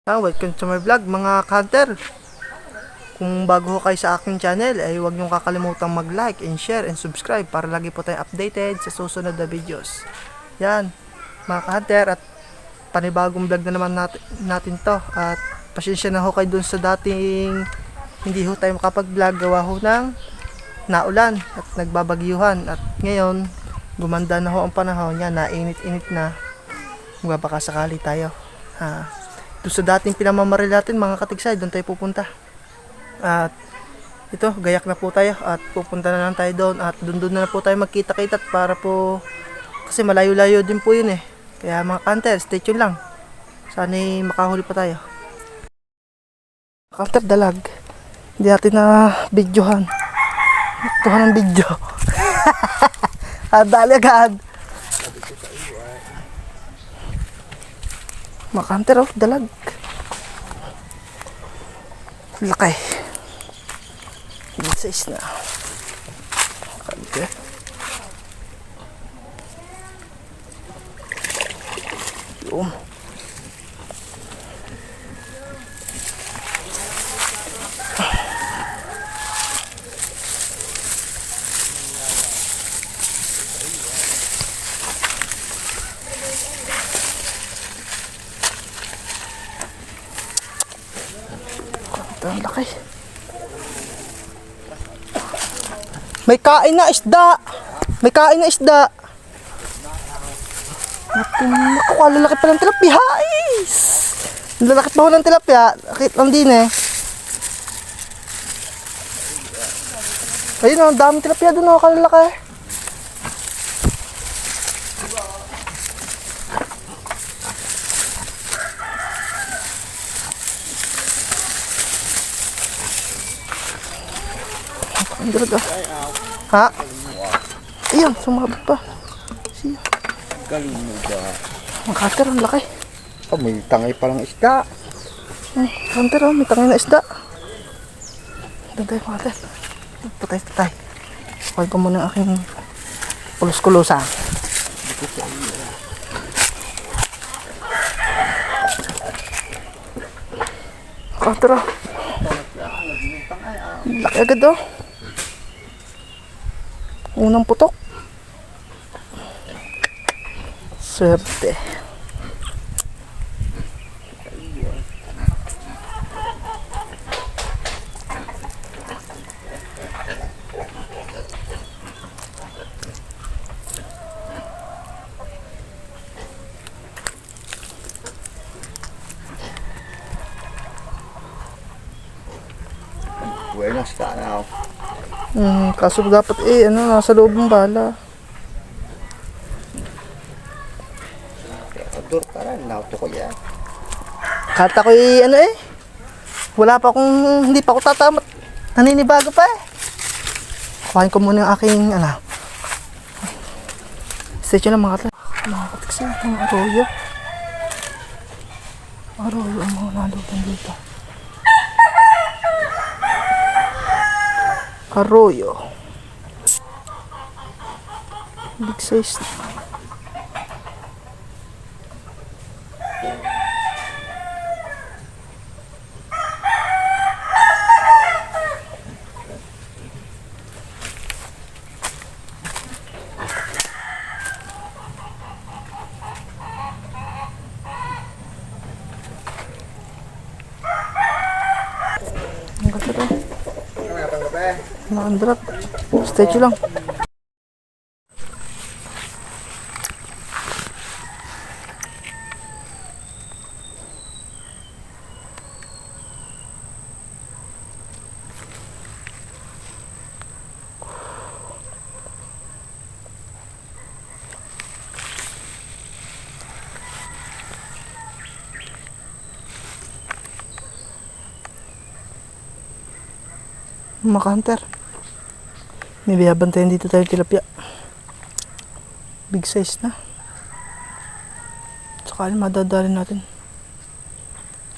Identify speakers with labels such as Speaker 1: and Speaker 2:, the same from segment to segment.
Speaker 1: Welcome to my vlog mga hunter. Kung bago ho kayo sa aking channel ay huwag niyong kakalimutang mag-like and share and subscribe para lagi po tayong updated sa susunod na videos. Yan mga hunter, at panibagong vlog na naman natin to, at pasensya na ho kayo dun sa dating hindi ho tayo makapag-vlog gawa ho ng naulan at nagbabagyuhan, at ngayon gumanda na ho ang panahon, yan nainit-init na, magbabaka sakali tayo doon sa dating pinamamaril natin mga katigsay, doon tayo pupunta. At ito, gayak na po tayo at pupunta na lang tayo doon, at doon na po tayo magkita-kita para po, kasi malayo-layo din po yun kaya mga hunter, stay tuned lang, sana'y makahuli pa tayo. Hunter, dalag, hindi natin na videohan, tuhan ng video. Dali agad mga hunter, dalag laki, good size na. Okay, yun, ang laki. May kain na isda. May kain na isda. Naku, lalaki pa ng tilapia. Guys, lalaki pa ho ng tilapia. Nakit lang din ayun ang daming tilapia doon, kalalaki. Ha? Ayun, sumabot pa. Siya.
Speaker 2: Galing mo ba?
Speaker 1: Hunter, ang laki.
Speaker 2: May tangay palang isda.
Speaker 1: Hunter, may tangay na isda. Doon tayo, hunter. Patay. Kuhay ko muna ang aking kulos-kulosa. Hunter, laki agad unang putok. Swerte.
Speaker 2: Buenas ka na.
Speaker 1: Kaso dapat nasa loob ng bala.
Speaker 2: Adur ka rin, nauto ko yan.
Speaker 1: Kata ko wala pa akong, hindi pa ako tatamat. Naninibago pa Kuhain ko muna yung aking, stay tuned lang mga katiksa, mga arroyo. Arroyo ang mga nalutan dito. Arroyo. Big size. Ang ganda rin. Nakandrat. Statue lang. Mga hunter, may biyabantayan dito tayo tilapia. Big size na. Saka madadalhin natin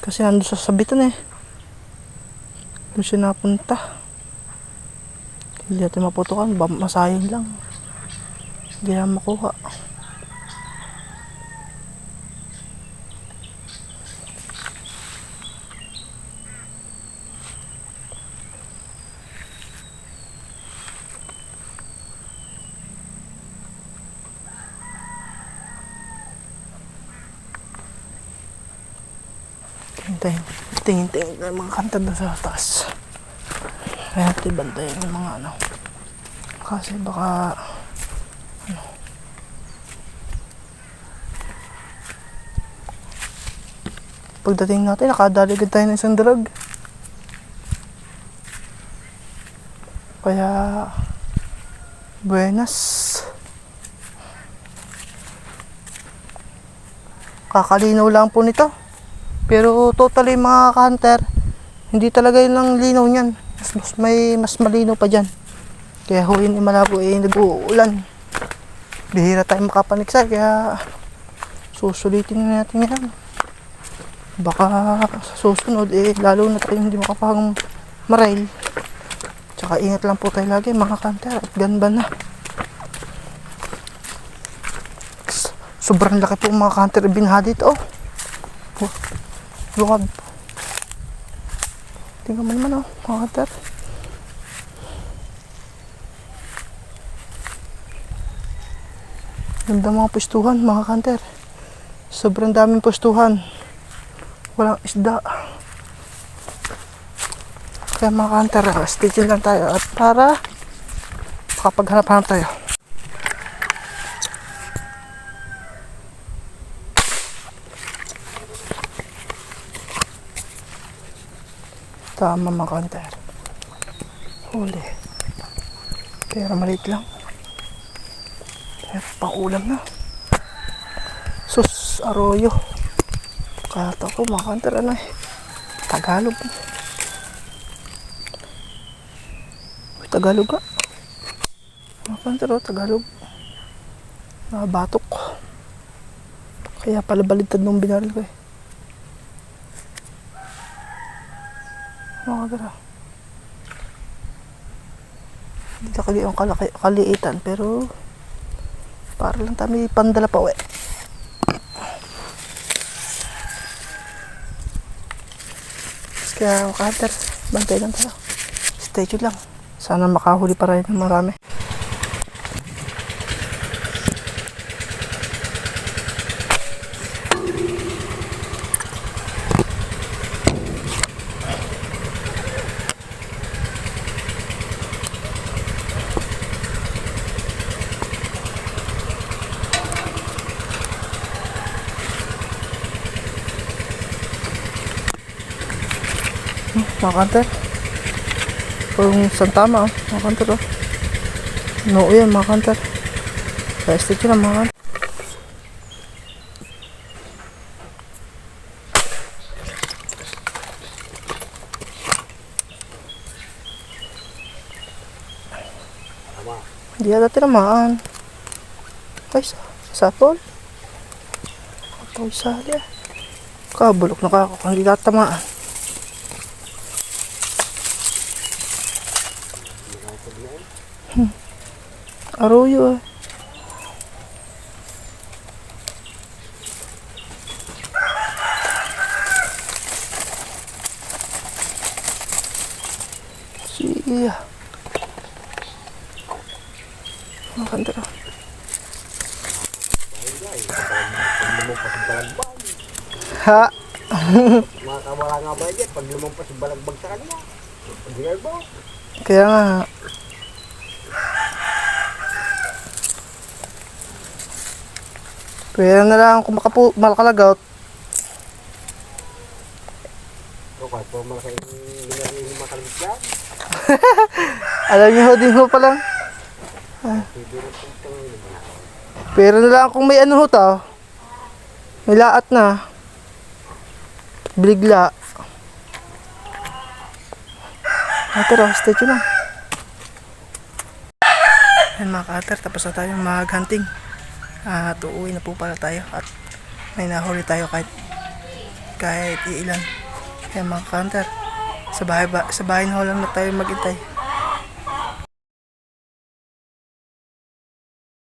Speaker 1: kasi nandun sa sabitan doon siya napunta. Hindi natin maputukan, masayang lang, hindi na makuha. Tingin-tingin na mga hunter doon sa taas. Kaya natin bantayan yung mga ano. Kasi baka pagdating natin, nakadaligid tayo ng isang drag. Kaya, buenas. Kakalinaw lang po nito. Pero totally mga ka-hunter, hindi talaga yun lang linaw niyan. Mas malinaw pa dyan. Kaya ho yun malabo nag-uulan. Bihira tayo makapaniksay, kaya susulitin na natin yan. Baka sa susunod lalo na tayo hindi makapang marail. Tsaka ingat lang po tayo lagi mga ka-hunter at ganban na. Sobrang laki po mga ka-hunter binha dito. Lungad po. Tingnan mo naman mga ka-hunter. Ganda mga pustuhan mga ka-hunter. Sobrang daming pustuhan. Walang isda. Kaya mga ka-hunter, stay tuned lang tayo at para makapaghanap-hanap tayo. Tama mga ka-hunter. Huli. Pero maliit lang. Pero pang ulam na. Sus, arroyo. Kata ko mga ka-hunter Tagalog. Tagalog ka. Mga ka-hunter Tagalog. Batok. Kaya pala baliktad nung binaril ko Mga ka-hunter Hindi na kali ang kaliitan pero para lang kami pandala pa uwi. Kaya mga ka-hunter, bantay lang tayo. Stay tuned lang. Sana makahuli pa rin ng marami. Mga ka-hunter. Kung saan tama mga ka-hunter No, yan mga ka-hunter. Kaya stay tuned lang mga ka-hunter. Hindi yata tinamaan. Ay, sapol. Ito isali Kabulok na kako kung hindi tatamaan. Arroyo Siya. Mga ka-hunter Ha?
Speaker 2: Mga kamara nga ba dyan, pag lumampas yung balagbag sa kanila. Pag ba?
Speaker 1: Kaya nga. Pwera na lang kung makalagaut.
Speaker 2: O kahit po malaki yung makalabit yan.
Speaker 1: Alam niyo, din ho pa lang. Pwera na lang kung may ano ho ta. May laat na. Biligla. Pero stay tuned lang. Ayan mga ka-hunter, tapos na tayo mag-hunting. At uuwi na po pala tayo at may nahuli tayo kahit iilan. Kaya mga ka-hunter, sa bahay na lang na tayo maghintay.